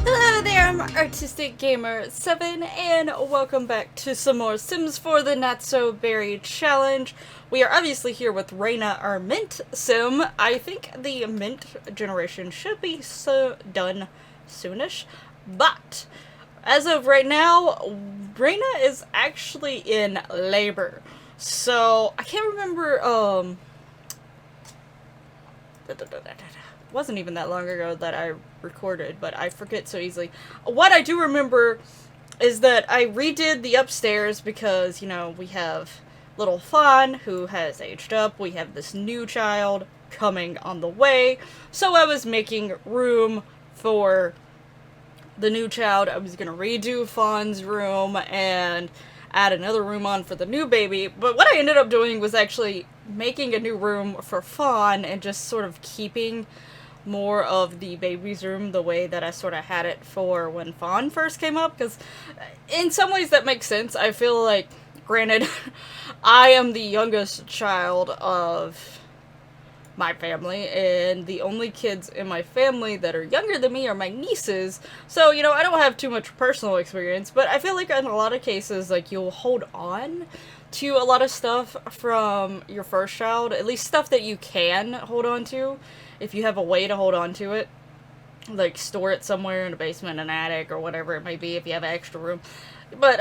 Hello there, I'm Artistic Gamer 7, and welcome back to some more Sims 4 the Not So Berry Challenge. We are obviously here with Raina, our Mint Sim. I think the Mint generation should be done soonish, but as of right now, Raina is actually in labor. So, I can't remember, wasn't even that long ago that I recorded, but I forget so easily. What I do remember is that I redid the upstairs because, you know, we have little Fawn, who has aged up. We have this new child coming on the way. So I was making room for the new child. I was gonna redo Fawn's room and add another room on for the new baby. But what I ended up doing was actually making a new room for Fawn and just sort of keeping more of the baby's room the way that I sort of had it for when Fawn first came up, because in some ways that makes sense. I feel like, granted, I am the youngest child of my family, and the only kids in my family that are younger than me are my nieces, so, you know, I don't have too much personal experience, but I feel like in a lot of cases, like, you'll hold on to a lot of stuff from your first child, at least stuff that you can hold on to, if you have a way to hold on to it. Like, store it somewhere in a basement, an attic, or whatever it may be if you have extra room. But,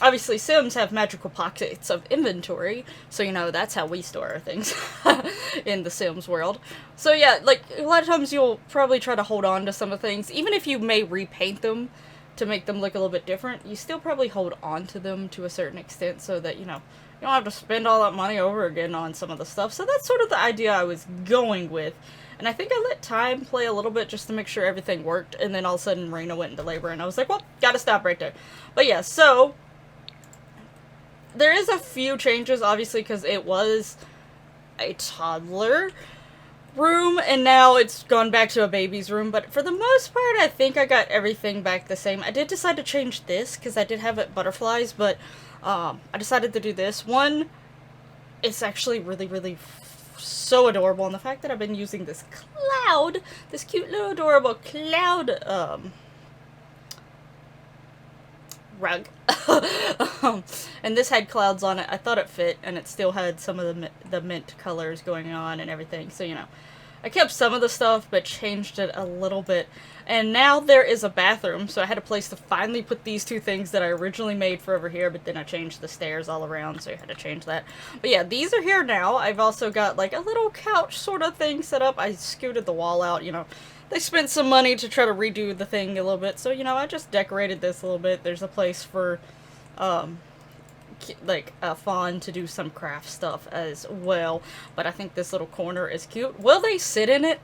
obviously Sims have magical pockets of inventory, so, you know, that's how we store our things in the Sims world. So, yeah, like, a lot of times you'll probably try to hold on to some of the things, even if you may repaint them to make them look a little bit different, you still probably hold on to them to a certain extent so that, you know, you don't have to spend all that money over again on some of the stuff. So that's sort of the idea I was going with. And I think I let time play a little bit just to make sure everything worked, and then all of a sudden Raina went into labor, and I was like, well, gotta stop right there. But yeah, so there is a few changes, obviously, because it was a toddler room, and now it's gone back to a baby's room, but for the most part, I think I got everything back the same. I did decide to change this, because I did have it butterflies, but I decided to do this. One, it's actually really so adorable, and the fact that I've been using this cloud, this cute little adorable cloud, rug, and this had clouds on it. I thought it fit, and it still had some of the mint colors going on and everything, so, you know, I kept some of the stuff, but changed it a little bit. And now there is a bathroom, so I had a place to finally put these two things that I originally made for over here, but then I changed the stairs all around, so I had to change that. But yeah, these are here now. I've also got, like, a little couch sort of thing set up. I scooted the wall out, you know. They spent some money to try to redo the thing a little bit, so, you know, I just decorated this a little bit. There's a place for, like, a Fawn to do some craft stuff as well, but I think this little corner is cute. Will they sit in it?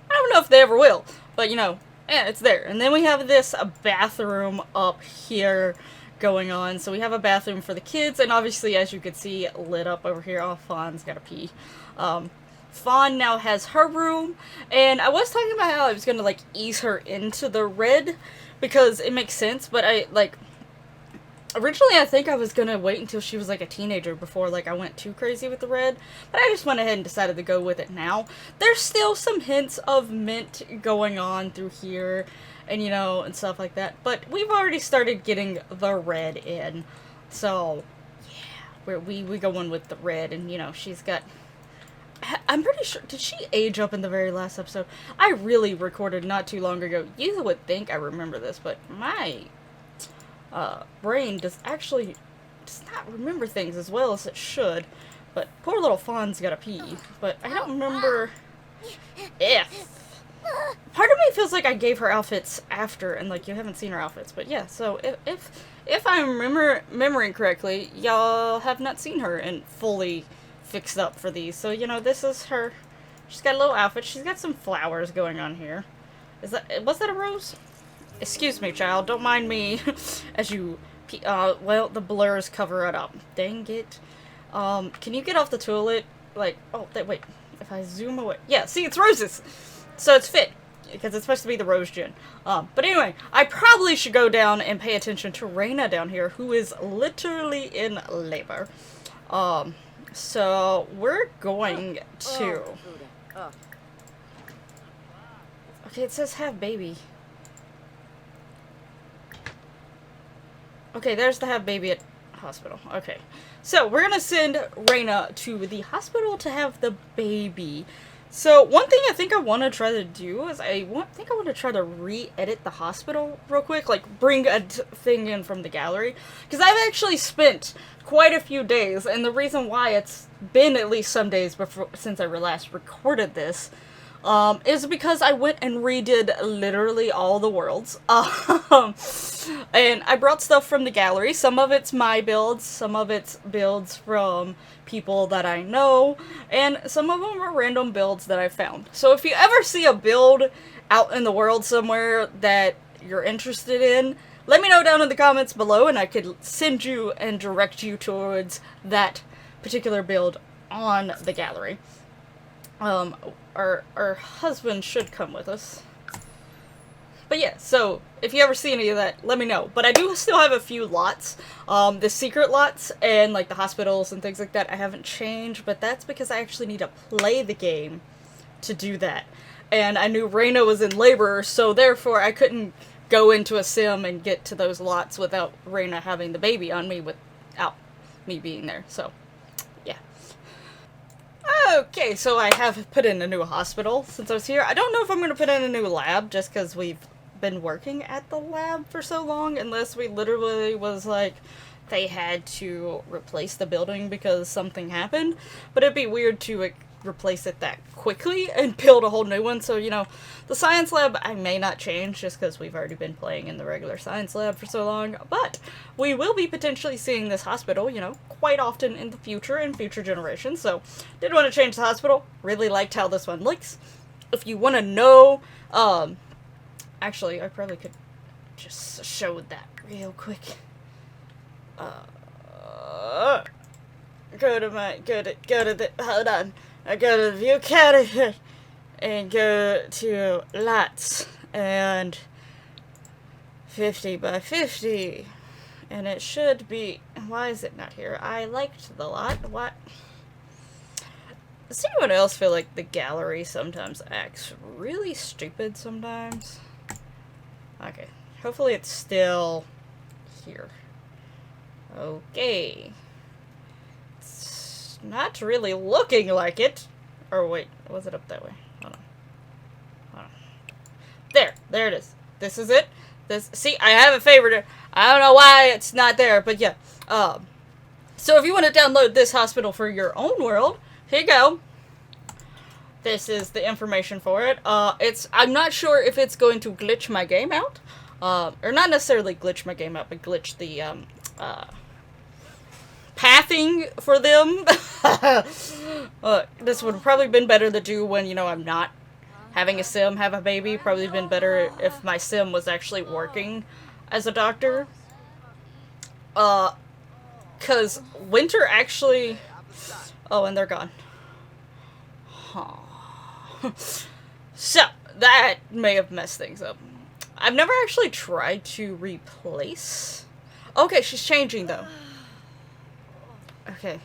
I don't know if they ever will, but, you know, yeah, it's there. And then we have this bathroom up here going on, so we have a bathroom for the kids, and obviously, as you can see, lit up over here. Oh, Fawn's gotta pee. Fawn now has her room, and I was talking about how I was gonna, like, ease her into the red, because it makes sense, but originally, I think I was gonna wait until she was, like, a teenager before, like, I went too crazy with the red, but I just went ahead and decided to go with it now. There's still some hints of mint going on through here, and, you know, and stuff like that, but we've already started getting the red in, so, yeah, we go in with the red, and, you know, she's got... I'm pretty sure, did she age up in the very last episode? I really recorded not too long ago. You would think I remember this, but my brain does not remember things as well as it should. But poor little Fawn's gotta pee. But I don't remember if. Part of me feels like I gave her outfits after, and, like, you haven't seen her outfits. But yeah, so if I'm remembering correctly, y'all have not seen her and fully fixed up for these. So, you know, this is her. She's got a little outfit. She's got some flowers going on here. Was that a rose? Excuse me, child. Don't mind me as you... well, the blurs cover it up. Dang it. Can you get off the toilet? Like, oh, wait. If I zoom away... Yeah, see, it's roses! So it's fit. Because it's supposed to be the rose gen. But anyway, I probably should go down and pay attention to Raina down here, who is literally in labor. So, we're going to... Okay, it says have baby. Okay, there's the have baby at hospital. Okay. So, we're gonna send Raina to the hospital to have the baby. So, one thing I think I want to try to do is I want to try to re-edit the hospital real quick. Like, bring a thing in from the gallery. Because I've actually spent quite a few days, and the reason why it's been at least some days before since I last recorded this, is because I went and redid literally all the worlds. And I brought stuff from the gallery. Some of it's my builds, some of it's builds from people that I know, and some of them are random builds that I found. So if you ever see a build out in the world somewhere that you're interested in, let me know down in the comments below, and I could send you and direct you towards that particular build on the gallery. Our husband should come with us. But yeah, so if you ever see any of that, let me know. But I do still have a few lots. The secret lots and like the hospitals and things like that I haven't changed, but that's because I actually need to play the game to do that. And I knew Raina was in labor, so therefore I couldn't go into a sim and get to those lots without Raina having the baby on me without me being there. So, yeah. Okay, so I have put in a new hospital since I was here. I don't know if I'm going to put in a new lab just because we've been working at the lab for so long, unless we literally was like, they had to replace the building because something happened. But it'd be weird to replace it that quickly and build a whole new one. So, you know, the science lab I may not change just because we've already been playing in the regular science lab for so long, but we will be potentially seeing this hospital, you know, quite often in the future, in future generations. So did want to change the hospital. Really liked how this one looks. If you want to know, actually I probably could just show that real quick. Hold on. I go to the view category and go to lots and 50 by 50, and it should be, why is it not here? I liked the lot. What? Does anyone else feel like the gallery sometimes acts really stupid sometimes? Okay, hopefully it's still here. Okay. Not really looking like it. Or wait, was it up that way? Hold on. Hold on. There it is. This is it. See, I have it favored. I don't know why it's not there, but yeah. So if you want to download this hospital for your own world, here you go. This is the information for it. I'm not sure if it's going to glitch my game out. Or not necessarily glitch my game out, but glitch the, pathing for them. This would have probably been better to do when, you know, I'm not having a sim have a baby. Probably been better if my sim was actually working as a doctor. Cause winter actually... Oh, and they're gone. Huh. So, that may have messed things up. I've never actually tried to replace... Okay, she's changing though. Okay,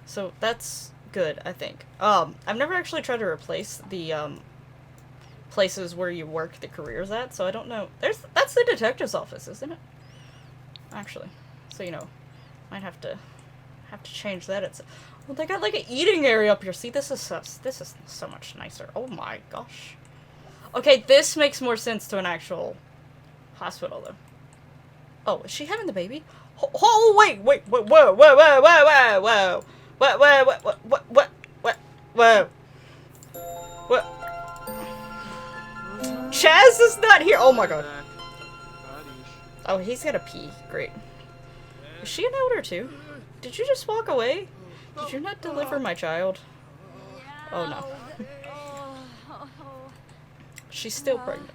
so that's good, I think. I've never actually tried to replace the, places where you work the careers at, so I don't know. That's the detective's office, isn't it? Actually. So, you know, might have to change that. Well, they got, like, an eating area up here. See, this is so much nicer. Oh my gosh. Okay, this makes more sense to an actual hospital, though. Oh, is she having the baby? Oh, wait, whoa, what? Chaz is not here. Oh my god. Oh, he's gotta pee. Great. Is she an elder too? Did you just walk away? Did you not deliver my child? Oh no. She's still pregnant.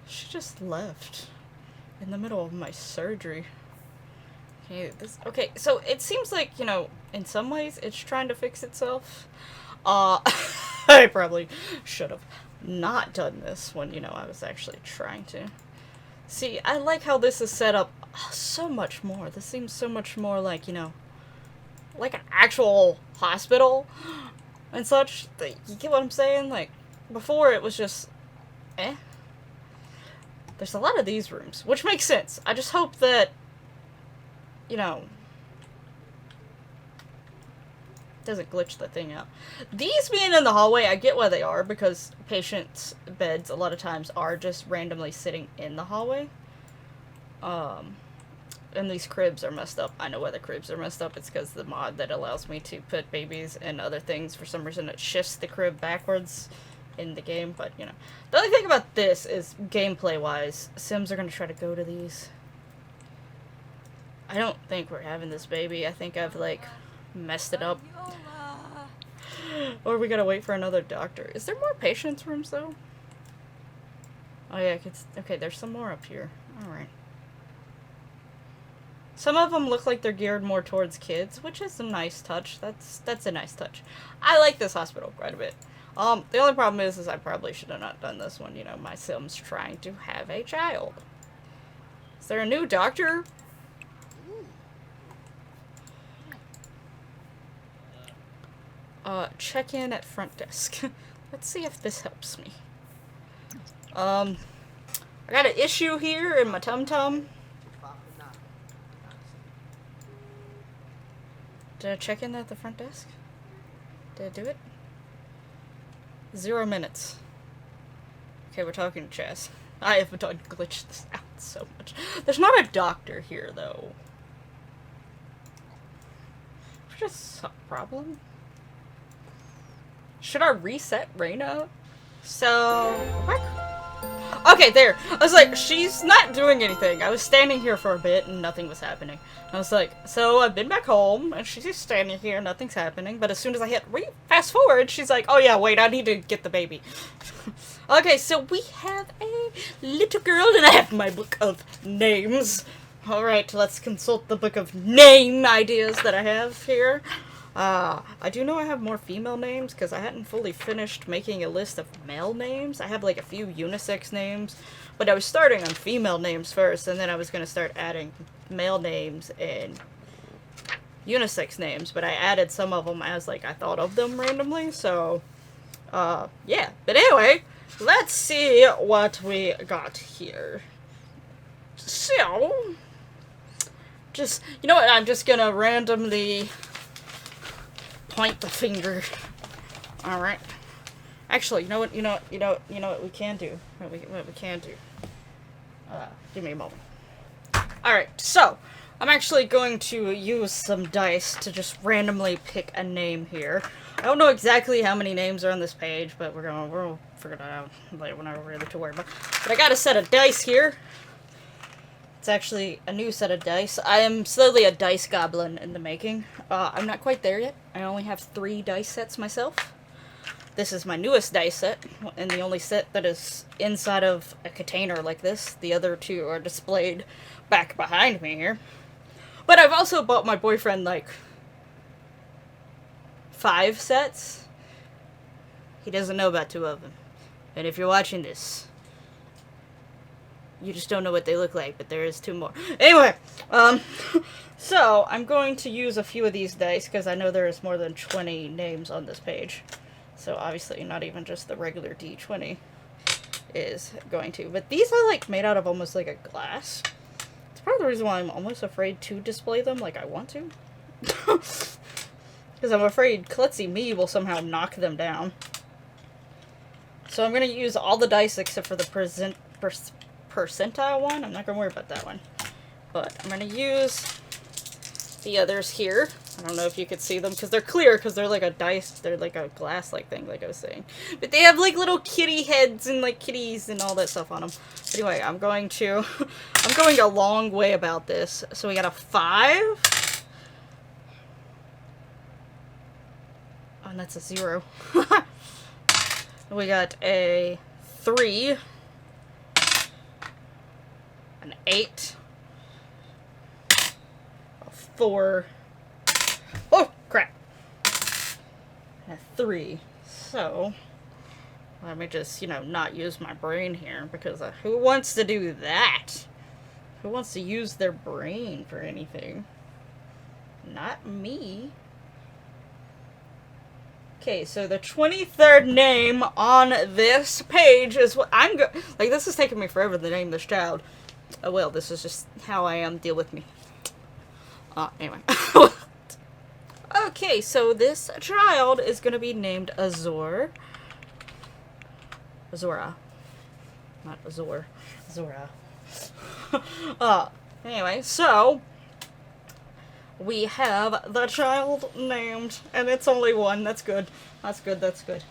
She just left. In the middle of my surgery. Okay, so it seems like, you know, in some ways it's trying to fix itself. I probably should have not done this when, you know, I was actually trying to. See, I like how this is set up so much more. This seems so much more like, you know, like an actual hospital and such. You get what I'm saying? Like, before it was just, eh. There's a lot of these rooms, which makes sense. I just hope that, you know, doesn't glitch the thing out. These being in the hallway, I get why they are, because patients' beds a lot of times are just randomly sitting in the hallway. And these cribs are messed up. I know why the cribs are messed up. It's because the mod that allows me to put babies and other things, for some reason it shifts the crib backwards in the game, but, you know. The only thing about this is, gameplay-wise, Sims are going to try to go to these. I don't think we're having this baby. I think I've, like, messed it up. Or we gotta wait for another doctor. Is there more patients' rooms, though? Oh, yeah, okay, there's some more up here. Alright. Some of them look like they're geared more towards kids, which is a nice touch. That's a nice touch. I like this hospital quite a bit. The only problem is I probably should have not done this one. You know, my Sim's trying to have a child. Is there a new doctor? Check in at front desk. Let's see if this helps me. I got an issue here in my tum-tum. Did I check in at the front desk? Did I do it? 0 minutes. Okay, we're talking to Chess. I have glitched this out so much. There's not a doctor here, though. Is there just a problem? Should I reset Raina? So, what? Okay, there. I was like, she's not doing anything. I was standing here for a bit and nothing was happening. I was like, so I've been back home and she's just standing here, nothing's happening. But as soon as I hit fast forward, she's like, oh yeah, wait, I need to get the baby. Okay, so we have a little girl and I have my book of names. Alright, let's consult the book of name ideas that I have here. I do know I have more female names, because I hadn't fully finished making a list of male names. I have, like, a few unisex names, but I was starting on female names first, and then I was going to start adding male names and unisex names, but I added some of them as, like, I thought of them randomly, so, yeah. But anyway, let's see what we got here. So, just, you know what, I'm just gonna randomly point the finger. Alright. Actually, you know what we can do? What we can do. Give me a moment. Alright, so, I'm actually going to use some dice to just randomly pick a name here. I don't know exactly how many names are on this page, but we'll figure it out later when I'm ready to worry about. But I got a set of dice here. It's actually a new set of dice. I am slowly a dice goblin in the making. I'm not quite there yet. I only have 3 dice sets myself. This is my newest dice set, and the only set that is inside of a container like this. The other 2 are displayed back behind me here. But I've also bought my boyfriend, like, 5 sets. He doesn't know about 2 of them. And if you're watching this, you just don't know what they look like, but there is 2 more. Anyway, so I'm going to use a few of these dice, because I know there is more than 20 names on this page. So obviously not even just the regular D20 is going to. But these are, like, made out of almost like a glass. It's part of the reason why I'm almost afraid to display them like I want to. Because I'm afraid klutzy me will somehow knock them down. So I'm going to use all the dice except for the percentile one. I'm not going to worry about that one. But I'm going to use the others here. I don't know if you could see them because they're clear, because they're like a dice, they're like a glass-like thing, like I was saying. But they have like little kitty heads and like kitties and all that stuff on them. Anyway, I'm going a long way about this. So we got a 5. Oh, and that's a 0. We got a 3. An 8. A 4. Oh, crap. And a 3. So, let me just, not use my brain here, because who wants to do that? Who wants to use their brain for anything? Not me. Okay, so the 23rd name on this page is what I'm like, this is taking me forever to name this child. Oh well, this is just how I am. Deal with me. Anyway. Okay, so this child is gonna be named Azor. Azora. Not Azor. Azora. Anyway, so we have the child named, and it's only one. That's good. That's good. That's good.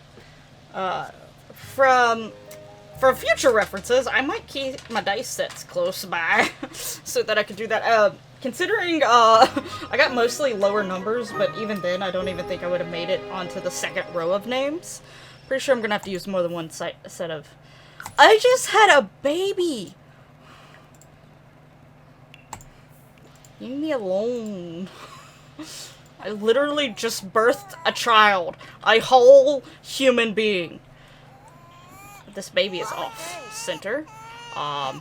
For future references, I might keep my dice sets close by so that I could do that. Considering I got mostly lower numbers, but even then, I don't even think I would have made it onto the second row of names. Pretty sure I'm gonna have to use more than one set of. I just had a baby. Leave me alone. I literally just birthed a child. A whole human being. This baby is off center. I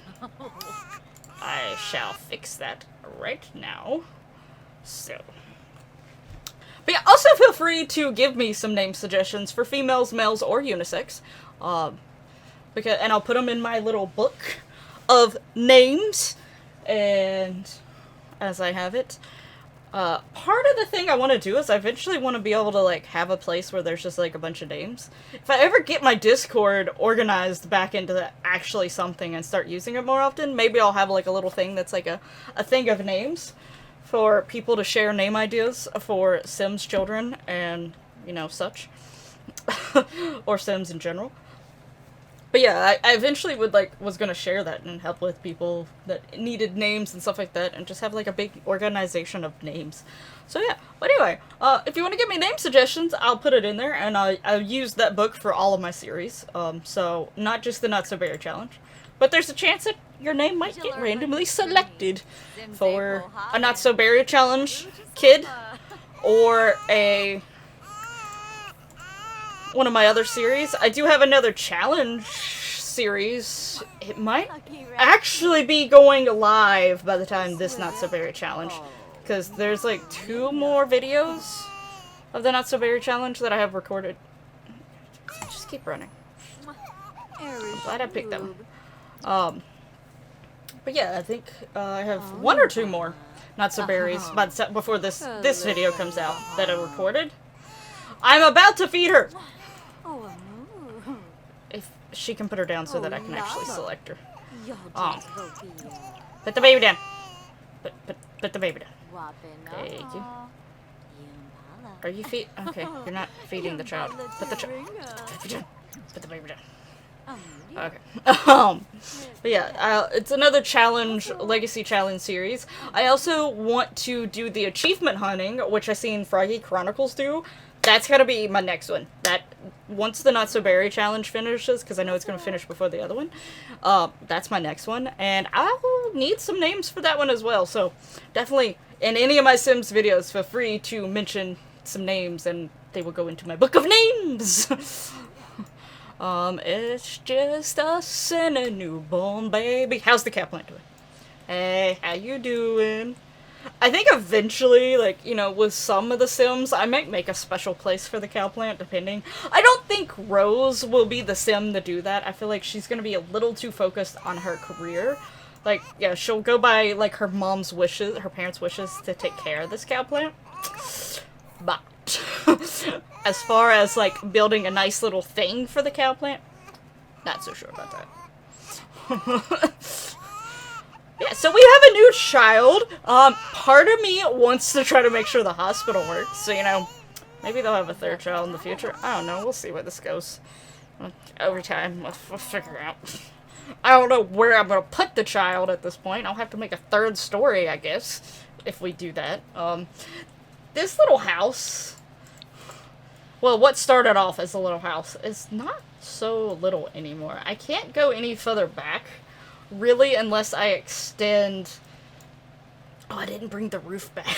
shall fix that right now. So. But yeah, also feel free to give me some name suggestions for females, males, or unisex. And I'll put them in my little book of names. And as I have it. Part of the thing I want to do is I eventually want to be able to, like, have a place where there's just, like, a bunch of names. If I ever get my Discord organized back into actually something and start using it more often, maybe I'll have, like, a little thing that's, like, a thing of names for people to share name ideas for Sims children and, you know, such. Or Sims in general. But yeah, I eventually was gonna share that and help with people that needed names and stuff like that, and just have like a big organization of names. So yeah, but anyway, if you want to give me name suggestions, I'll put it in there, and I'll use that book for all of my series. So not just the Not So Berry Challenge, but there's a chance that your name might get randomly selected for a Not So Berry Challenge kid, or one of my other series. I do have another challenge series. It might actually be going live by the time this Not So Berry Challenge, because there's like 2 more videos of the Not So Berry Challenge that I have recorded. Just keep running. I'm glad I picked them. But yeah, I think I have 1 or 2 more Not So Berries before this video comes out that I recorded. I'm about to feed her! If she can put her down so that I can actually select her. Put the baby down. Put the baby down. Thank you. Are you feed? Okay, you're not feeding the child. Put the baby down. Okay. But yeah, it's another challenge, legacy challenge series. I also want to do the achievement hunting, which I seen Froggy Chronicles do. That's gotta be my next one. That once the Not So Berry Challenge finishes, because I know it's gonna finish before the other one. That's my next one, and I will need some names for that one as well. So definitely, in any of my Sims videos, feel free to mention some names, and they will go into my book of names. It's just us and a newborn baby. How's the cat plant doing? Hey, how you doing? I think eventually, like, you know, with some of the Sims, I might make a special place for the cow plant, depending. I don't think Rose will be the Sim to do that. I feel like she's gonna be a little too focused on her career. Like, yeah, she'll go by, like, her mom's wishes, her parents' wishes to take care of this cow plant. But as far as, like, building a nice little thing for the cow plant, not so sure about that. Yeah, so we have a new child. Part of me wants to try to make sure the hospital works, so, you know, maybe they'll have a 3rd child in the future. I don't know, we'll see where this goes. Over time, we'll figure out. I don't know where I'm gonna put the child at this point. I'll have to make a 3rd story, I guess, if we do that. This little house, well, what started off as a little house is not so little anymore. I can't go any further back, really, unless I extend... Oh, I didn't bring the roof back.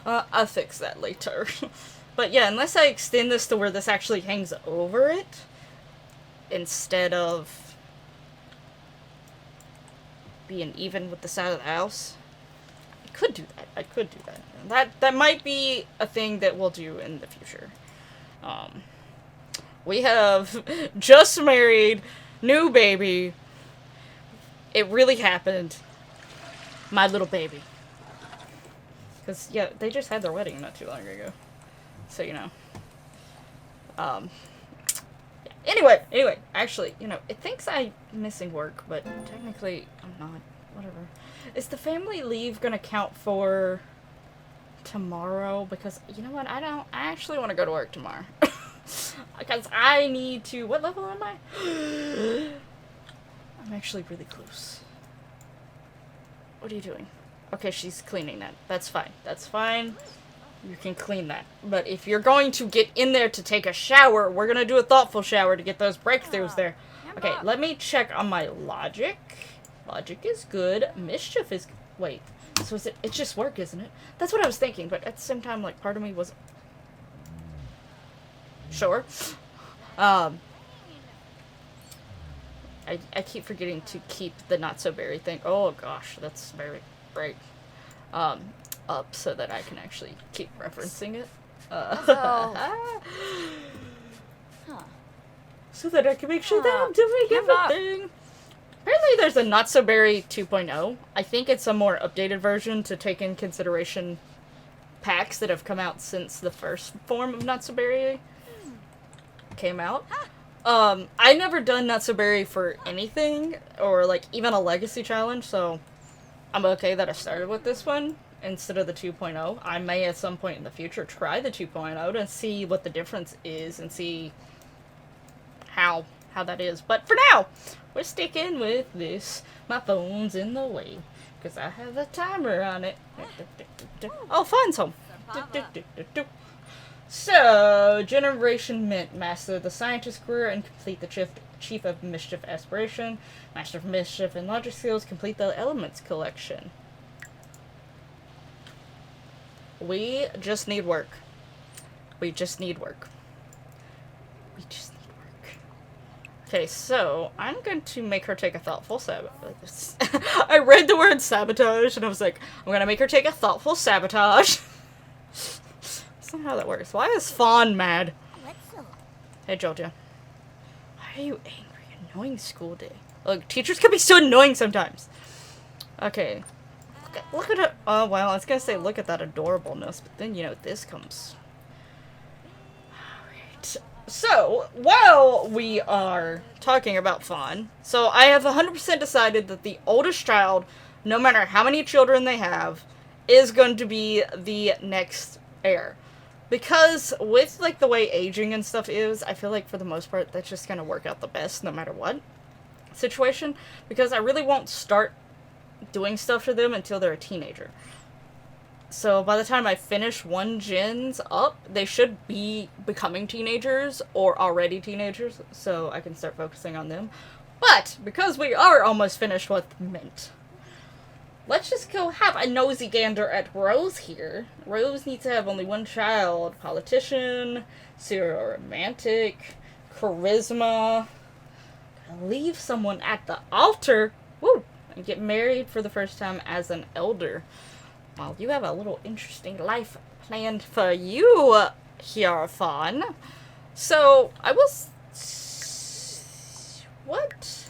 I'll fix that later. But yeah, unless I extend this to where this actually hangs over it, instead of being even with the side of the house. I could do that. I could do that. That might be a thing that we'll do in the future. Um, we have just married, new baby. It really happened. My little baby. Because, yeah, they just had their wedding not too long ago. So, you know. Anyway, actually, you know, it thinks I'm missing work, but technically I'm not. Whatever. Is the family leave gonna count for tomorrow? Because, you know what, I actually want to go to work tomorrow. Because I need to, what level am I? I'm actually really close. What are you doing? Okay, she's cleaning that. That's fine. That's fine. You can clean that. But if you're going to get in there to take a shower, we're going to do a thoughtful shower to get those breakthroughs there. Okay, let me check on my logic. Logic is good. Mischief is... Wait. So is it... It's just work, isn't it? That's what I was thinking, but at the same time, like, part of me was... Sure. I keep forgetting to keep the not-so-berry thing. Oh, gosh, that's very great. Up so that I can actually keep referencing it. So that I can make sure that I'm doing everything. Apparently there's a Not-So-Berry 2.0. I think it's a more updated version to take in consideration packs that have come out since the first form of Not-So-Berry came out. I never done Not-So-Berry for anything, or like even a legacy challenge, so I'm okay that I started with this one instead of the 2.0. I may at some point in the future try the 2.0 to see what the difference is and see how that is. But for now, we're sticking with this. My phone's in the way because I have a timer on it. Oh, Fun's home. So, Generation Mint. Master the Scientist career and complete the Chief of Mischief aspiration. Master of Mischief and Logic skills. Complete the Elements collection. We just need work. We just need work. We just need work. Okay, so I'm going to make her take a thoughtful sabotage. I read the word sabotage and I was like, I'm going to make her take a thoughtful sabotage. That's not how that works. Why is Fawn mad? Hey, Georgia. Why are you angry? Annoying school day. Look, teachers can be so annoying sometimes. Okay. Look at it. Oh, well, I was going to say look at that adorableness, but then, you know, this comes. Alright. So, while we are talking about Fawn, so I have 100% decided that the oldest child, no matter how many children they have, is going to be the next heir. Because with, like, the way aging and stuff is, I feel like for the most part, that's just going to work out the best no matter what situation. Because I really won't start doing stuff for them until they're a teenager. So by the time I finish one gens up, they should be becoming teenagers or already teenagers, so I can start focusing on them. But because we are almost finished with Mint, let's just go have a nosy gander at Rose here. Rose needs to have only one child. Politician, serial romantic, charisma. Leave someone at the altar. Woo! And get married for the first time as an elder. Well, you have a little interesting life planned for you here, Fawn. So, I was... What?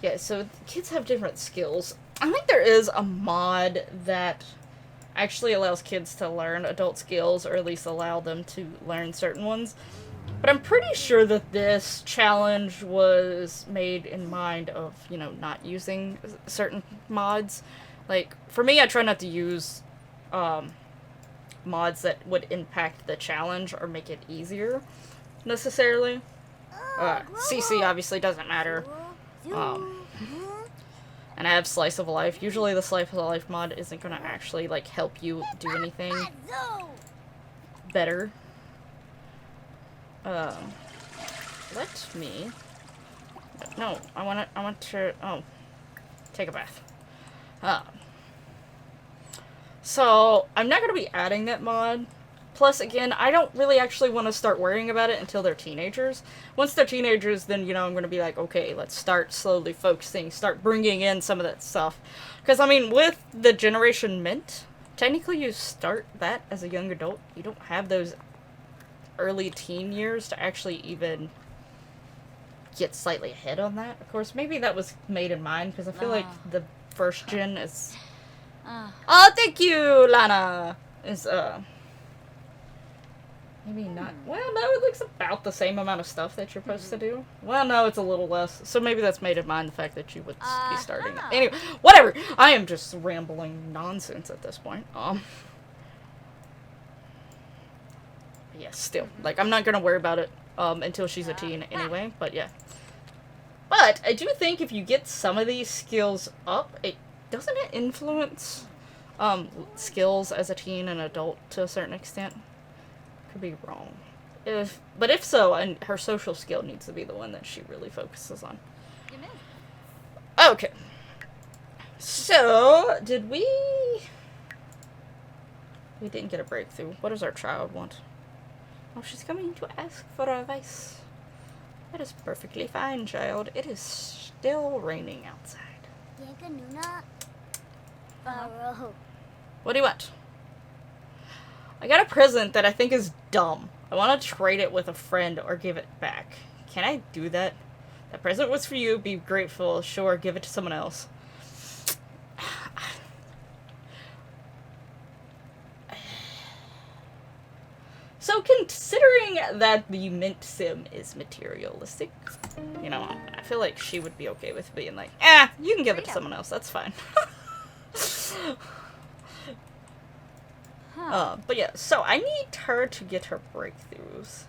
Yeah, so kids have different skills. I think there is a mod that actually allows kids to learn adult skills, or at least allow them to learn certain ones. But I'm pretty sure that this challenge was made in mind of, you know, not using certain mods. Like, for me, I try not to use mods that would impact the challenge or make it easier, necessarily. CC obviously doesn't matter. And I have Slice of Life. Usually the Slice of Life mod isn't going to actually, like, help you do anything better. Let me... No, I want to... Oh. Take a bath. So, I'm not going to be adding that mod. Plus, again, I don't really actually want to start worrying about it until they're teenagers. Once they're teenagers, then, you know, I'm going to be like, okay, let's start slowly focusing, start bringing in some of that stuff. Because, I mean, with the Generation Mint, technically you start that as a young adult. You don't have those early teen years to actually even get slightly ahead on that. Of course, maybe that was made in mind, because I feel like the first gen is... Oh, thank you, Lana! Is, maybe not... Well, no, it looks about the same amount of stuff that you're supposed to do. Well, no, it's a little less. So maybe that's made in mind the fact that you would be starting it. Anyway, whatever! I am just rambling nonsense at this point. Yeah, still. Like, I'm not gonna worry about it, until she's a teen anyway, but yeah. But, I do think if you get some of these skills up, doesn't it influence, skills as a teen and adult to a certain extent? Could be wrong. But if so, and her social skill needs to be the one that she really focuses on. Okay. So, did we... We didn't get a breakthrough. What does our child want? Oh, she's coming to ask for advice. That is perfectly fine, child. It is still raining outside. What do you want? I got a present that I think is dumb. I want to trade it with a friend or give it back. Can I do that? That present was for you. Be grateful. Sure, give it to someone else. So, considering that the Mint Sim is materialistic, you know, I feel like she would be okay with being like, you can give it to someone else. That's fine. But yeah, so I need her to get her breakthroughs.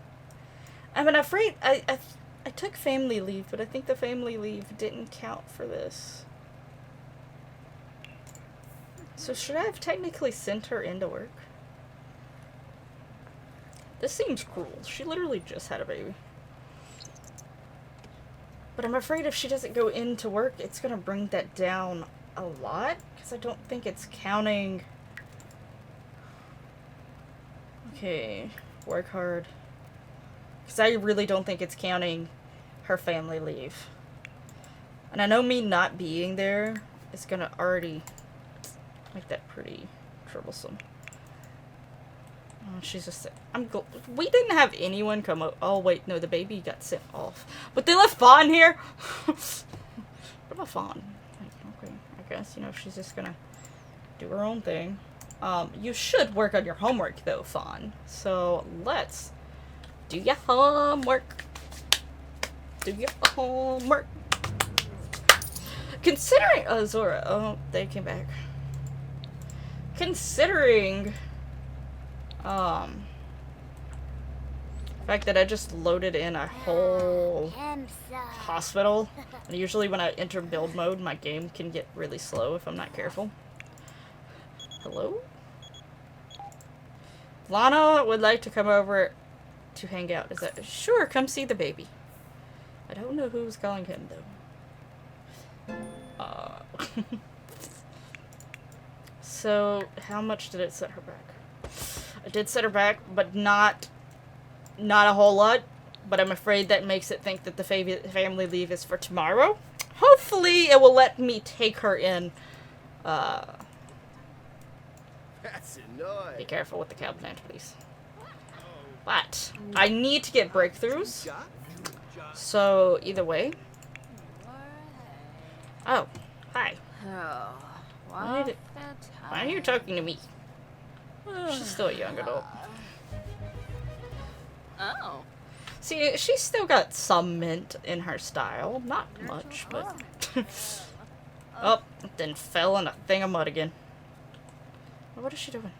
I'm afraid I took family leave, but I think the family leave didn't count for this. So should I have technically sent her into work? This seems cruel. She literally just had a baby. But I'm afraid if she doesn't go into work, it's gonna bring that down a lot, because I don't think it's counting. Okay, work hard. Because I really don't think it's counting her family leave. And I know me not being there is gonna already make that pretty troublesome. Oh, she's just... we didn't have anyone come up. Oh, wait, no, the baby got sent off. But they left Fawn here? What about Fawn? Okay, I guess, you know, she's just gonna do her own thing. You should work on your homework, though, Fawn. So, let's do your homework. Do your homework. Considering... Oh, Zora. Oh, they came back. Considering... the fact that I just loaded in a whole hospital. And usually when I enter build mode, my game can get really slow if I'm not careful. Hello? Lana would like to come over to hang out. Is that... Sure, come see the baby. I don't know who's calling him, though. So, how much did it set her back? I did set her back, but not a whole lot. But I'm afraid that makes it think that the family leave is for tomorrow. Hopefully, it will let me take her in. Be careful with the cow plant, please. But I need to get breakthroughs. So either way. Oh, hi. Why are you talking to me? She's still a young adult. Oh. See, she's still got some mint in her style. Not much, but... Oh, then fell in a thing of mud again. What is she doing?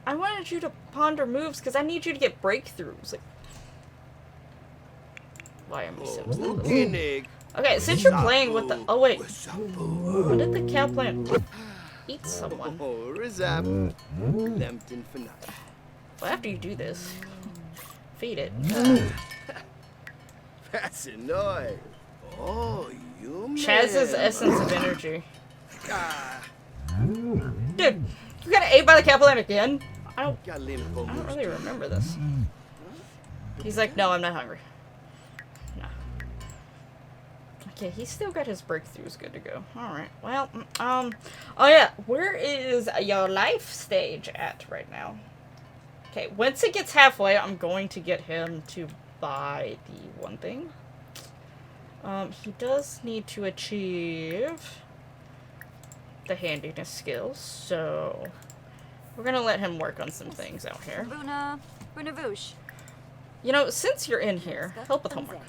I wanted you to ponder moves because I need you to get breakthroughs. Like, why am I so silly? Okay, since you're playing with the... Oh, wait. When did the cow plant eat someone? Well, after you do this, feed it. Chaz's essence of energy. Dude, you got ate by the cow plant again? I don't really remember this. He's like, no, I'm not hungry. No. Okay, he's still got his breakthroughs good to go. Alright, well, oh yeah, where is your life stage at right now? Okay, once it gets halfway, I'm going to get him to buy the one thing. He does need to achieve the handiness skills, so we're gonna let him work on some things out here. You know, since you're in here, help with homework.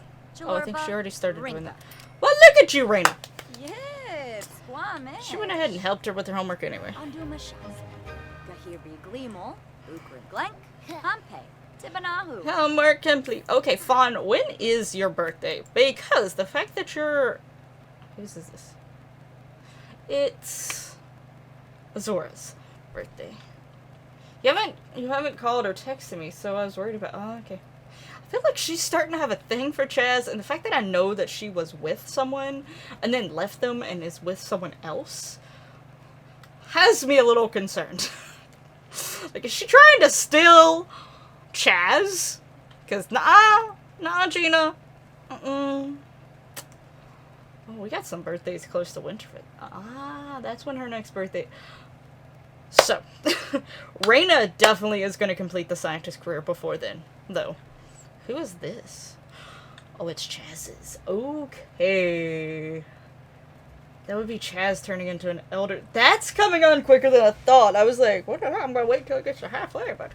Oh, I think she already started doing that. Well, look at you, Raina! Yes, She went ahead and helped her with her homework anyway. Homework complete. Okay, Fawn, when is your birthday? Because the fact that you're... Whose is this? It's Zora's birthday. You haven't called or texted me, so I was worried about... Oh, okay. I feel like she's starting to have a thing for Chaz, and the fact that I know that she was with someone and then left them and is with someone else has me a little concerned. Like, is she trying to steal Chaz? Because, nah, Gina. Oh, we got some birthdays close to Winterfell. That's when her next birthday... So, Raina definitely is going to complete the scientist career before then, though. Who is this? Oh, it's Chaz's. Okay. That would be Chaz turning into an elder. That's coming on quicker than I thought. I was like, what the hell? I'm going to wait till it gets to halfway. But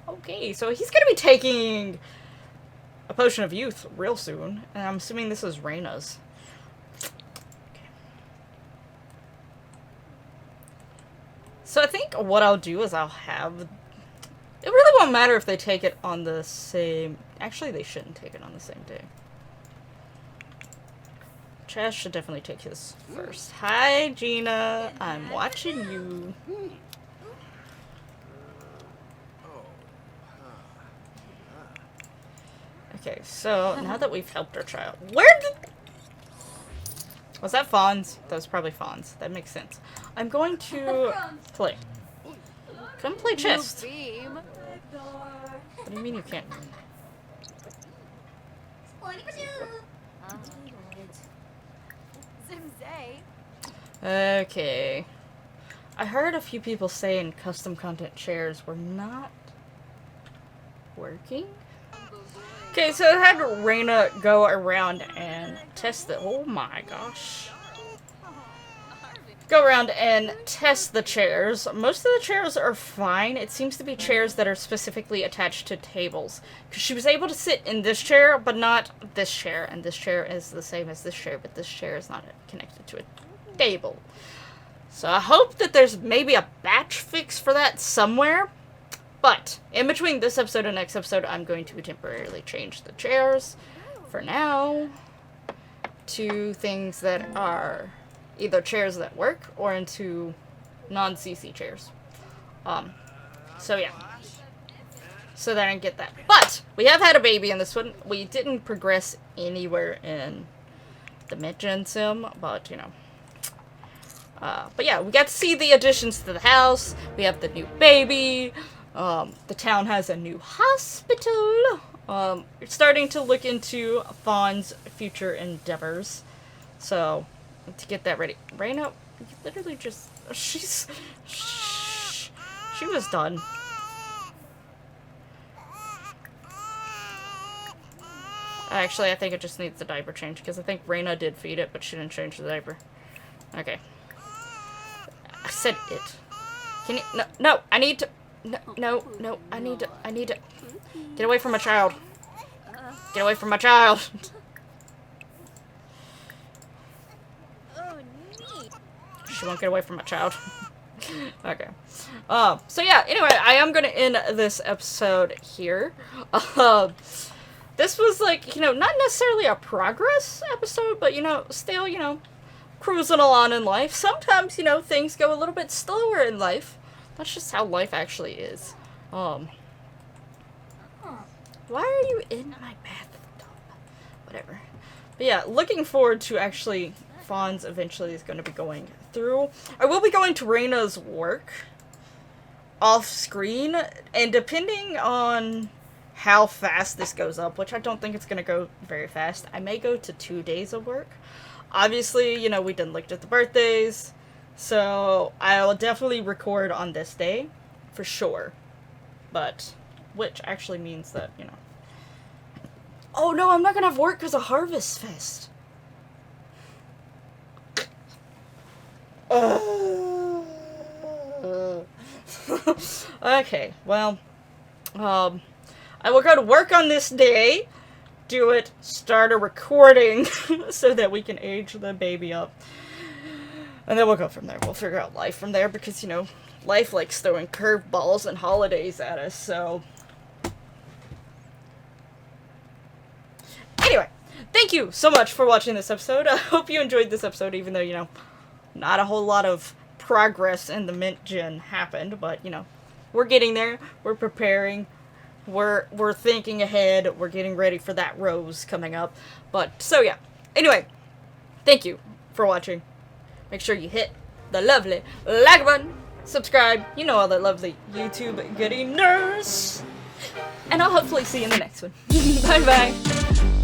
okay, so he's going to be taking a potion of youth real soon. And I'm assuming this is Raina's. So I think what I'll do is I'll have... It really won't matter if they take it on the same... Actually, they shouldn't take it on the same day. Chaz should definitely take his first. Hi, Gina. I'm watching you. Okay, so now that we've helped our child... Where did... Was that Fawn's? That was probably Fawn's. That makes sense. I'm going to play. Come play chess. What do you mean you can't? Okay. I heard a few people saying custom content chairs were not working. Okay, so I had Raina go around and test the... Oh my gosh. Go around and test the chairs. Most of the chairs are fine. It seems to be chairs that are specifically attached to tables. Because she was able to sit in this chair, but not this chair. And this chair is the same as this chair, but this chair is not connected to a table. So I hope that there's maybe a batch fix for that somewhere. But in between this episode and next episode, I'm going to temporarily change the chairs for now to things that are either chairs that work or into non-CC chairs. So yeah. So that I can get that. But we have had a baby in this one. We didn't progress anywhere in the mid-gen sim, but you know. But yeah, we got to see the additions to the house. We have the new baby. The town has a new hospital. We're starting to look into Fawn's future endeavors. So, to get that ready. Raina, you literally just... She was done. Actually, I think it just needs the diaper change, because I think Raina did feed it, but she didn't change the diaper. Okay. I said it. Can you... No, I need to... No, I need to... Get away from my child. Get away from my child. She won't get away from my child. Okay. So yeah, anyway, I am going to end this episode here. This was like, you know, not necessarily a progress episode, but, you know, still, you know, cruising along in life. Sometimes, you know, things go a little bit slower in life. That's just how life actually is. Why are you in my bathtub? Whatever. But yeah, looking forward to actually Fawn's eventually is going to be going through. I will be going to Raina's work off screen, and depending on how fast this goes up, which I don't think it's going to go very fast, I may go to 2 days of work. Obviously, you know, we done looked at the birthdays, so I'll definitely record on this day, for sure. but which actually means that, you know. Oh no, I'm not gonna have work because of Harvest Fest. Okay, well, I will go to work on this day, do it, start a recording, so that we can age the baby up. And then we'll go from there. We'll figure out life from there, because, you know, life likes throwing curveballs and holidays at us, so. Anyway, thank you so much for watching this episode. I hope you enjoyed this episode, even though, you know, not a whole lot of progress in the mint gen happened, but, you know, we're getting there. We're preparing. We're thinking ahead. We're getting ready for that rose coming up. But, so yeah. Anyway, thank you for watching. Make sure you hit the lovely like button, subscribe, you know all that lovely YouTube goodiness. And I'll hopefully see you in the next one. Bye bye.